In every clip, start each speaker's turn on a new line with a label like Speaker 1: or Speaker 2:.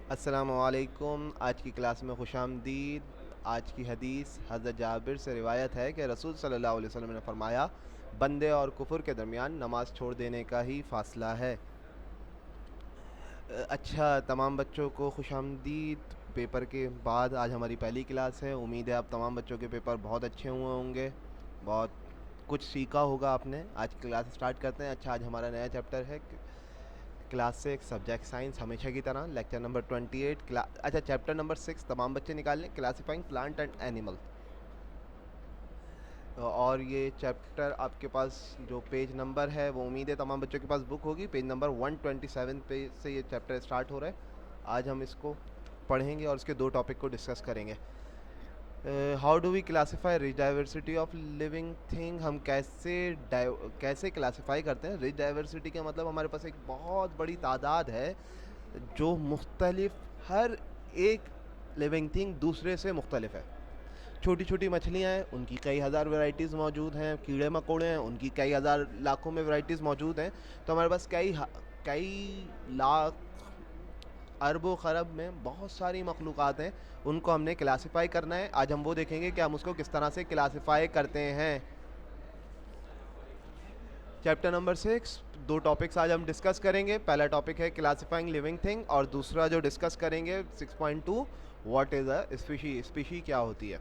Speaker 1: अस्सलामुअलैकुम। आज की क्लास में खुशामदीद। आज की हदीस हज़रत जाबिर से रिवायत है कि रसूल सल्लल्लाहु अलैहि वसल्लम ने फरमाया, बंदे और कुफर के दरमियान नमाज छोड़ देने का ही फासला है। अच्छा, तमाम बच्चों को खुशामदीद। पेपर के बाद आज हमारी पहली क्लास है। उम्मीद है आप तमाम बच्चों के पेपर बहुत अच्छे हुए होंगे, बहुत कुछ सीखा होगा आपने। आज की क्लास स्टार्ट करते हैं। अच्छा, आज हमारा नया चैप्टर है क्लास 6 सब्जेक्ट साइंस, हमेशा की तरह लेक्चर नंबर 28। अच्छा, चैप्टर नंबर 6 तमाम बच्चे निकाल लें, क्लासिफाइंग प्लांट एंड एनिमल। और ये चैप्टर आपके पास जो पेज नंबर है वो उम्मीद है तमाम बच्चों के पास बुक होगी। पेज नंबर 127 पे से ये चैप्टर स्टार्ट हो रहा है। आज हम इसको पढ़ेंगे और इसके दो टॉपिक को डिस्कस करेंगे। How do we classify rich diversity of living thing. हम कैसे क्लासीफाई करते हैं। रिच डाइवर्सिटी का मतलब हमारे पास एक बहुत बड़ी तादाद है जो मुख्तलिफ, हर एक लिविंग थिंग दूसरे से मुख्तलिफ है। छोटी छोटी मछलियाँ हैं, उनकी कई हज़ार वैरायटीज़ मौजूद हैं। कीड़े मकोड़े हैं, उनकी कई हज़ार लाखों में वैरायटीज़ मौजूद हैं। तो हमारे पास कई लाख अरबों खरब में बहुत सारी मखलूक़ात हैं, उनको हमने क्लासिफाई करना है। आज हम वो देखेंगे कि हम उसको किस तरह से क्लासिफाई करते हैं। चैप्टर नंबर 6, दो टॉपिक्स आज हम डिस्कस करेंगे। पहला टॉपिक है क्लासिफाइंग लिविंग थिंग और दूसरा जो डिस्कस करेंगे 6.2, what is a species. Species क्या होती है।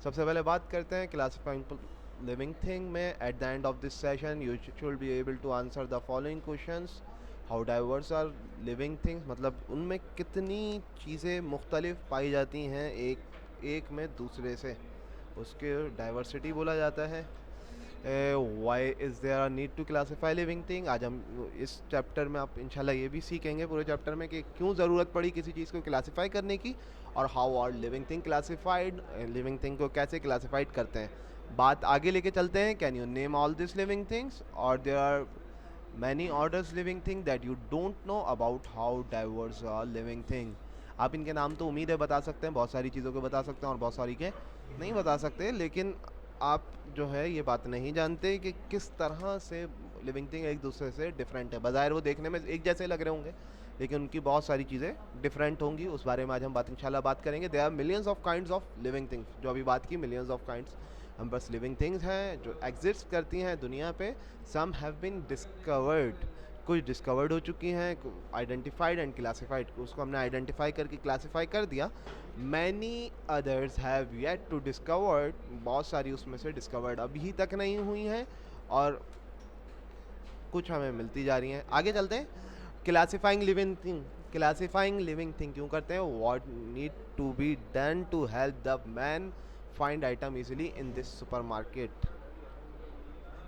Speaker 1: सबसे पहले बात करते हैं क्लासिफाइंग लिविंग थिंग में। At the end of this session you should be able to answer the following questions. How diverse are living things, मतलब उनमें कितनी चीज़ें मुख्तलिफ पाई जाती हैं एक एक में दूसरे से, उसके डाइवर्सिटी बोला जाता है। Why is there are need to classify living thing. आज हम इस चैप्टर में आप इंशाल्लाह ये भी सीखेंगे पूरे चैप्टर में कि क्यों ज़रूरत पड़ी किसी चीज़ को क्लासीफाई करने की, और how are living thing classified, living thing को कैसे क्लासीफाइड करते हैं। बात आगे लेके चलते हैं। Can you name all this living things, और there are many orders living thing that you don't know about how diverse are living thing. आप इनके नाम तो उम्मीद है बता सकते हैं, बहुत सारी चीज़ों के बता सकते हैं और बहुत सारी के नहीं बता सकते, लेकिन आप जो है ये बात नहीं जानते कि किस तरह से लिविंग थिंग एक दूसरे से डिफरेंट है। बाज़ाहिर वो देखने में एक जैसे लग रहे होंगे, लेकिन उनकी बहुत सारी चीज़ें डिफरेंट होंगी। उस बारे में आज हम बात इंशाल्लाह बात करेंगे। They are millions of kinds of living things, जो अभी बात की मिलियंस ऑफ काइंड्स हम बस लिविंग थिंग्स हैं जो एग्जिस्ट करती हैं दुनिया पे। सम हैव बीन डिस्कवर्ड, कुछ डिस्कवर्ड हो चुकी हैं, आइडेंटिफाइड एंड क्लासिफाइड, उसको हमने आइडेंटिफाई करके क्लासिफाई कर दिया। Many others have yet to discovered, बहुत सारी उसमें से डिस्कवर्ड अभी तक नहीं हुई हैं और कुछ हमें मिलती जा रही हैं। आगे चलते हैं। Classifying living thing, classifying living thing क्यों करते हैं। What need to be done to help the man find item easily in this supermarket.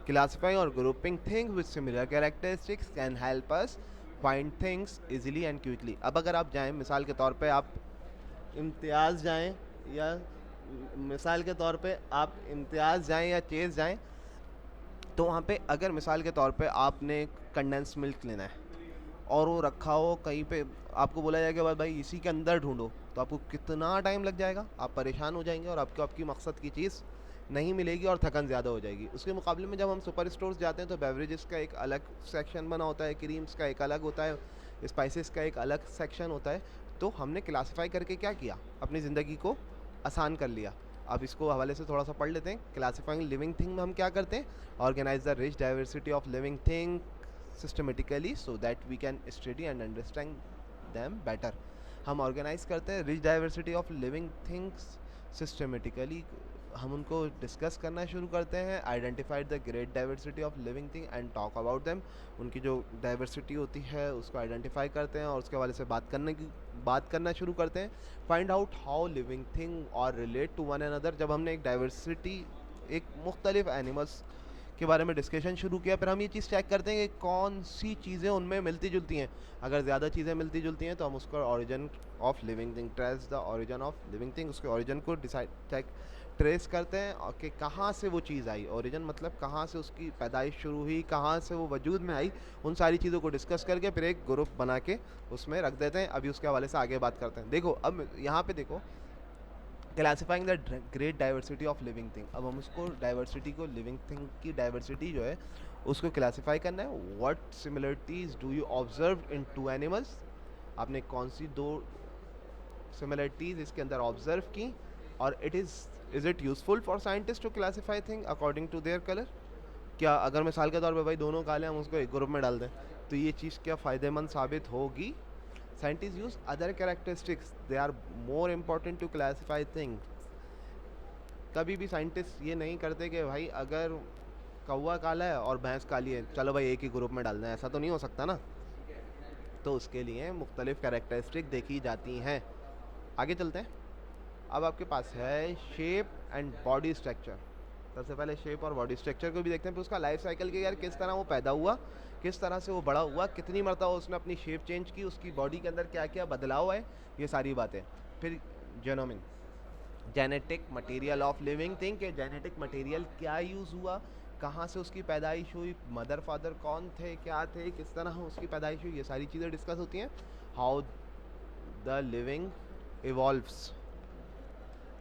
Speaker 1: Classifying or grouping things with similar characteristics can help us find things easily and quickly. अब अगर आप जाएं, मिसाल के तौर पे आप इम्तियाज़ जाएं, या मिसाल के तौर पे आप इम्तियाज़ जाएं या चेज़ जाएं, तो वहाँ पे अगर मिसाल के तौर पे आपने कंडेंस मिल्क लेना है और वो रखा हो कहीं पे, आपको बोला जाएगा भाई इसी के अंदर ढूंढो, तो आपको कितना टाइम लग जाएगा, आप परेशान हो जाएंगे और आपको आपकी मकसद की चीज़ नहीं मिलेगी और थकन ज़्यादा हो जाएगी। उसके मुकाबले में जब हम सुपर स्टोर्स जाते हैं तो बेवरेजेस का एक अलग सेक्शन बना होता है, क्रीम्स का एक अलग होता है, स्पाइसेस का एक अलग सेक्शन होता है। तो हमने क्लासीफाई करके क्या किया, अपनी ज़िंदगी को आसान कर लिया। अब इसको हवाले से थोड़ा सा पढ़ लेते हैं। क्लासीफाइंग लिविंग थिंग में हम क्या करते हैं, organise the rich diversity of living thing systematically so that we can study and understand them better. हम ऑर्गेनाइज करते हैं rich diversity of living things systematically, हम उनको डिस्कस करना शुरू करते हैं। Identified the great diversity of living thing and talk about them, उनकी जो डाइवर्सिटी होती है उसको आइडेंटिफाई करते हैं और उसके हवाले से बात करना शुरू करते हैं। Find out how living thing और रिलेट टू वन अनदर, जब हमने एक डाइवर्सिटी, एक मुख्तलिफ एनिमल्स के बारे में डिस्कशन शुरू किया, फिर हम ये चीज़ चेक करते हैं कि कौन सी चीज़ें उनमें मिलती जुलती हैं। अगर ज़्यादा चीज़ें मिलती जुलती हैं तो हम उसका origin of living thing, trace the origin of living thing, उसके ओरिजिन को ट्रेस करते हैं और कि कहाँ से वो चीज़ आई। ओरिजिन मतलब कहाँ से उसकी पैदाइश शुरू हुई, कहाँ से वो वजूद में आई। उन सारी चीज़ों को डिस्कस करके फिर एक ग्रुप बना के उसमें रख देते हैं। अभी उसके हवाले से आगे बात करते हैं। देखो अब यहाँ पे देखो, classifying the great diversity of living thing. अब हम उसको डाइवर्सिटी को, लिविंग थिंग की डाइवर्सिटी जो है उसको क्लासीफाई करना है। What similarities do you observe in two animals, आपने कौन सी दो सिमिलरिटीज इसके अंदर ऑब्जर्व की, और is it useful for scientist to classify thing according to their colour. क्या अगर मिसाल के तौर पे भाई दोनों काले हम उसको एक ग्रुप में डाल दें, तो ये चीज़ क्या फ़ायदेमंद साबित होगी। Scientist use other characteristics, they are more important to classify thing. कभी भी साइंटिस्ट ये नहीं करते कि भाई अगर कौवा काला है और भैंस काली है, चलो भाई एक ही ग्रुप में डाल दें, ऐसा तो नहीं हो सकता ना। तो उसके लिए मुख्तलिफ कैरेक्टरिस्टिक देखी जाती हैं। आगे चलते हैं। अब आपके पास है शेप एंड बॉडी स्ट्रक्चर। सबसे पहले शेप और बॉडी स्ट्रक्चर को भी देखते हैं, फिर उसका लाइफ साइकिल के यार किस तरह वो पैदा हुआ, किस तरह से वो बड़ा हुआ, कितनी मरतबा उसने अपनी शेप चेंज की, उसकी बॉडी के अंदर क्या क्या बदलाव है, ये सारी बातें। फिर जेनोमिन, genetic material of living thing के जेनेटिक मटेरियल क्या यूज़ हुआ, कहाँ से उसकी पैदाइश हुई, मदर फादर कौन थे, क्या थे, किस तरह उसकी पैदाइश हुई, ये सारी चीज़ें डिस्कस होती हैं। How the living evolves,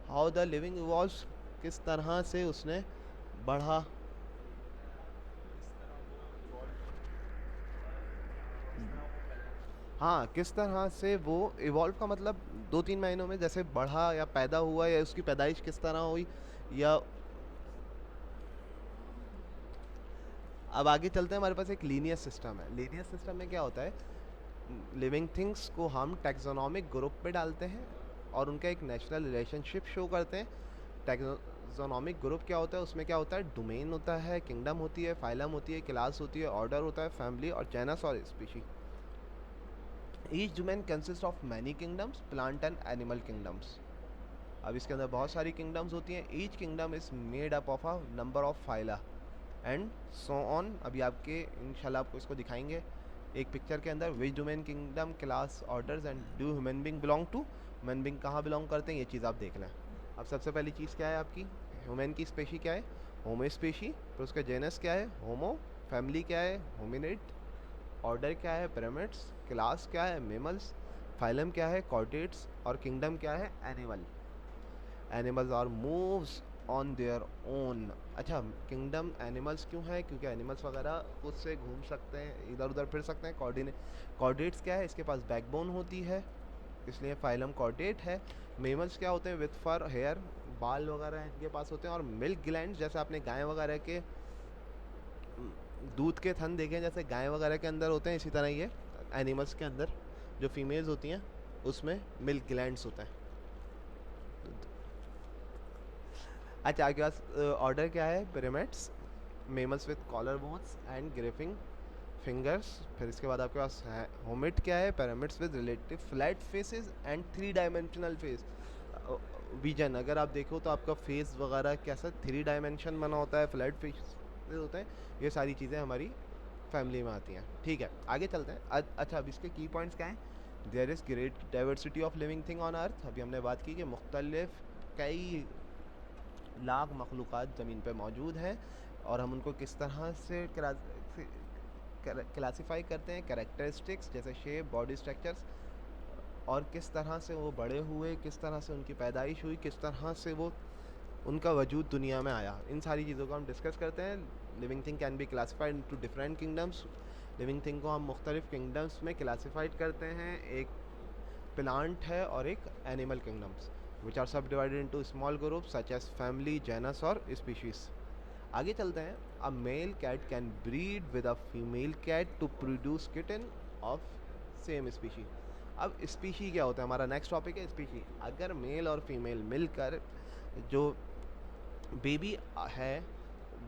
Speaker 1: how the living evolves, किस तरह से उसने बढ़ा। हाँ, किस तरह से वो इवॉल्व का मतलब 2-3 महीनों में जैसे बढ़ा या पैदा हुआ, या उसकी पैदाइश किस तरह हुई, या अब आगे चलते हैं। हमारे पास एक लीनियर सिस्टम है। लीनियर सिस्टम में क्या होता है, लिविंग थिंग्स को हम टैक्सोनॉमिक ग्रुप पे डालते हैं और उनका एक नेचुरल रिलेशनशिप शो करते हैं। टैक्सोनॉमिक ग्रुप क्या होता है, उसमें क्या होता है, डोमेन होता है, किंगडम होती है, फाइलम होती है, क्लास होती है, ऑर्डर होता है, फैमिली और जेनस और species. Each domain consist of many kingdoms, plant and animal kingdoms. अब इसके अंदर बहुत सारी किंगडम्स होती हैं। Each kingdom is made up of a number of phyla and so on. अभी आपके इंशाल्लाह आपको इसको दिखाएंगे एक पिक्चर के अंदर, which domain kingdom class orders and do human being belong to. Human being कहाँ बिलोंग करते हैं, ये चीज़ आप देख लें। अब सबसे पहली चीज़ क्या है आपकी, ह्यूमन की स्पेशी क्या है, होमो स्पेशी। फिर उसका जेनस क्या है, होमो। फैमिली क्या है, होमिनिड। ऑर्डर क्या है, पिरामिड्स। क्लास क्या है, मेमल्स। फाइलम क्या है, कॉर्डेट्स। और किंगडम क्या है, animal. Animals are moves on their own. अच्छा, किंगडम एनिमल्स क्यों है, क्योंकि एनिमल्स वगैरह खुद से घूम सकते हैं, इधर उधर फिर सकते हैं। कॉर्डेट्स क्या है, इसके पास बैकबोन होती है, इसलिए फाइलम कॉर्डेट है। मेमल्स क्या होते हैं, विथ फर, हेयर, बाल वगैरह इनके पास होते हैं। और मिल्क ग्लैंड, जैसे आपने गाय वगैरह के दूध के थन देखे हैं, जैसे गाय वगैरह के अंदर होते हैं, इसी तरह ये एनिमल्स के अंदर जो फीमेल्स होती हैं उसमें मिल्क ग्लैंड्स होता है। अच्छा, आपके पास ऑर्डर क्या है, primates, mammals with collar bones and gripping fingers. फिर इसके बाद आपके पास होमिट क्या है, primates with relative flat faces and 3 dimensional face vision. अगर आप देखो तो आपका फेस वगैरह कैसा 3 डायमेंशन बना होता है, फ्लैट फेस होता है। ये सारी चीज़ें हमारी फैमिली में आती हैं। ठीक है, आगे चलते हैं। अच्छा, अब इसके की पॉइंट्स क्या हैं, there is great diversity of living thing on earth. अभी हमने बात की कि मुख्तलिफ कई लाख मखलूक़ात ज़मीन पे मौजूद हैं, और हम उनको किस तरह से क्लासीफाई करते हैं, कैरेक्टरिस्टिक्स जैसे शेप, बॉडी स्ट्रक्चर्स, और किस तरह से वो बड़े हुए, किस तरह से उनकी पैदाइश हुई, किस तरह से वो उनका वजूद दुनिया में आया। इन सारी चीज़ों को हम डिस्कस करते हैं। Living thing can be classified into different kingdoms. Living thing को हम मुख्तलिफ किंगडम्स में क्लासीफाइड करते हैं। एक प्लांट है और एक animal kingdoms, which are subdivided into small groups such as family, genus और स्पीशीज। आगे चलते हैं। A male cat can breed with a female cat to produce kitten of same species. अब स्पीशी क्या होता है, हमारा नेक्स्ट टॉपिक है स्पीशी। अगर मेल और फीमेल मिलकर जो बेबी है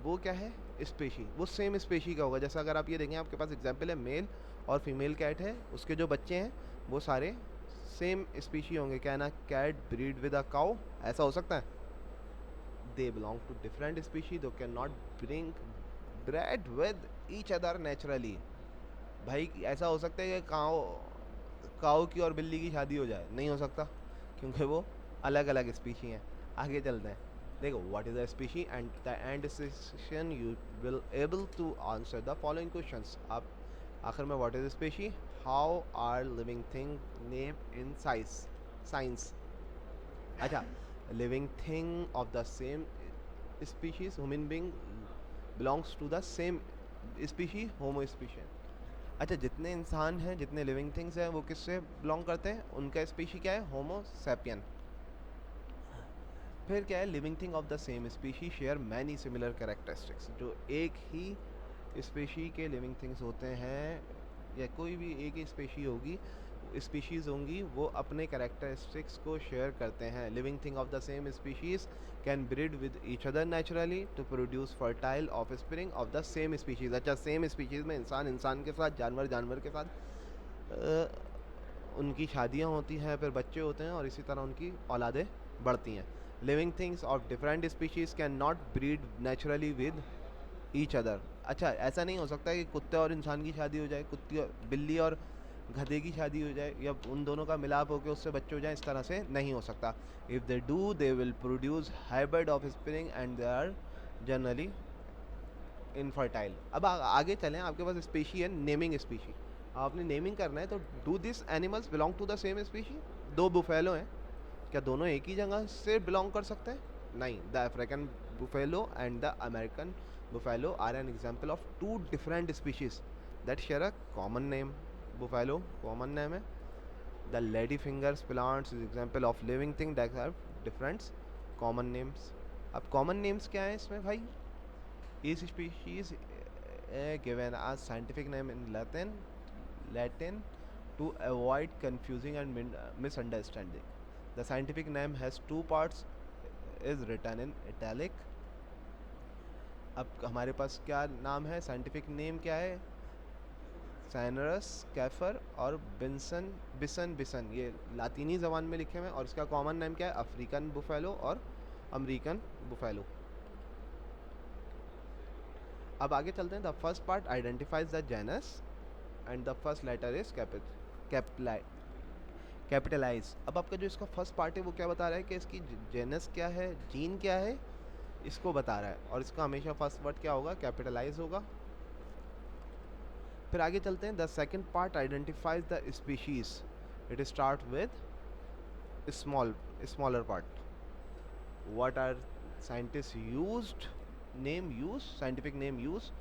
Speaker 1: वो क्या है, स्पेशी, वो सेम स्पेशी का होगा। जैसे अगर आप ये देखें, आपके पास एग्जांपल है, मेल और फीमेल कैट है, उसके जो बच्चे हैं वो सारे सेम स्पीशी होंगे। क्या ना, cat breed with a cow, ऐसा हो सकता है। They belong to different species, they can not bring breed with each other naturally. भाई ऐसा हो सकता है कि काउ काऊ की और बिल्ली की शादी हो जाए, नहीं हो सकता, क्योंकि वो अलग अलग स्पीशी हैं। आगे चलते हैं। देखो, what is a species and the end session you will able to answer the following questions. आप आखिर में what is a species, how are living thing name in science. अच्छा, living thing of the same species human being belongs to the same species, homo species. अच्छा, जितने इंसान हैं, जितने living things हैं, वो किससे बिलोंग करते हैं? उनका स्पीशी क्या है? होमो सैपियन। फिर क्या है? Living thing of the same species share many similar characteristics. जो एक ही स्पीशी के लिविंग थिंग्स होते हैं, या कोई भी एक ही स्पीशी होगी, स्पीशीज़ होंगी, वो अपने कैरेक्टरिस्टिक्स को शेयर करते हैं। Living thing of the same species can breed with each other naturally to produce fertile offspring of the same species. अच्छा, सेम स्पीशीज़ में इंसान इंसान के साथ, जानवर जानवर के साथ उनकी शादियाँ होती हैं, फिर बच्चे होते हैं, और इसी तरह उनकी औलादें बढ़ती हैं। Living things of different species can not breed naturally with each other. अच्छा, ऐसा नहीं हो सकता कि कुत्ते और इंसान की शादी हो जाए, कुत्ती और बिल्ली और गधे की शादी हो जाए, या उन दोनों का मिलाप होकर उससे बच्चे हो जाए। इस तरह से नहीं हो सकता। If they do they will produce hybrid offspring and they are generally infertile. अब आगे चलें। आपके पास स्पीशी है, नेमिंग स्पीशी। आपने नेमिंग करना है, तो do this animals belong to the same species? दो बुफेलो हैं, क्या दोनों एक ही जगह से बिलोंग कर सकते हैं? नहीं। The African buffalo and the American buffalo are an example of two different species that share a common name. Buffalo common name है। The lady fingers plants is example of living thing that have different common names. अब common names क्या है इसमें भाई? Each species given a scientific name in Latin to avoid confusing and misunderstanding. The scientific name has two parts, is written in italic. अब हमारे पास क्या नाम है? साइंटिफिक नेम क्या है? सैनरस, कैफर और बिसन बिसन बिसन, ये लातीनी ज़बान में लिखे हुए हैं। और इसका कॉमन नेम क्या है? अफ्रीकन बुफेलो और अमेरिकन बुफेलो। अब आगे चलते हैं। The first part identifies the genus and the first letter is capitalise. अब आपका जो इसका फर्स्ट पार्ट है वो क्या बता रहा है कि इसकी जेनस क्या है, जीन क्या है, इसको बता रहा है। और इसका हमेशा फर्स्ट वर्ड क्या होगा? कैपिटलाइज होगा। फिर आगे चलते हैं। The second part identifies the species. It start with smaller part. What are scientist used name use, scientific name use.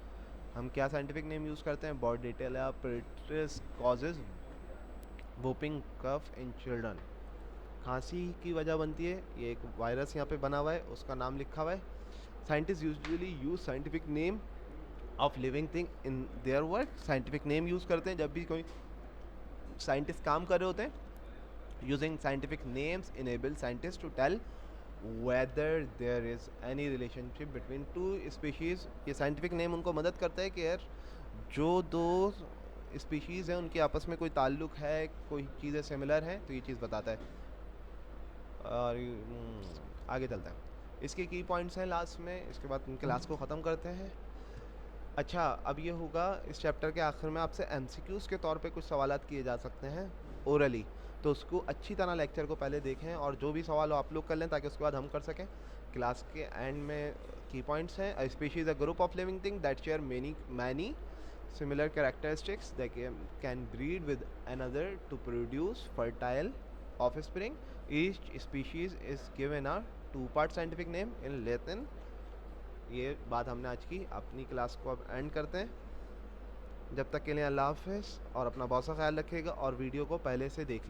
Speaker 1: हम क्या साइंटिफिक नेम यूज़ करते हैं? Bordetella pertussis causes whooping cough in children. खांसी की वजह बनती है, ये एक वायरस यहाँ पे बना हुआ है, उसका नाम लिखा हुआ है। Scientist usually use scientific name of living thing in their work. Scientific name use करते हैं जब भी कोई साइंटिस्ट काम कर रहे होते हैं। Using scientific names enable scientist to tell whether there is any relationship between two species। ये साइंटिफिक नेम उनको मदद करता है कि यार जो दो स्पीशीज़ हैं उनके आपस में कोई ताल्लुक है, कोई चीज़ें सिमिलर हैं, तो ये चीज़ बताता है। और आगे चलता है। इसके की पॉइंट्स हैं लास्ट में, इसके बाद क्लास को ख़त्म करते हैं। अच्छा, अब ये होगा इस चैप्टर के आखिर में आपसे एमसीक्यूज़ के तौर पे कुछ सवालात किए जा सकते हैं ओरली, तो उसको अच्छी तरह लेक्चर को पहले देखें और जो भी सवाल हो आप लोग कर लें ताकि उसके बाद हम कर सकें। क्लास के एंड में की पॉइंट्स हैं। A species a group of living thing that share many similar characteristics that can breed with another to produce fertile offspring. Each species is given a two-part scientific name in Latin। ये बात हमने आज की। अपनी class को अब and करते हैं। जब तक के लिए अल्लाह हाफ़िज़, और अपना बहुत सा ख्याल रखिएगा, और वीडियो को पहले से देख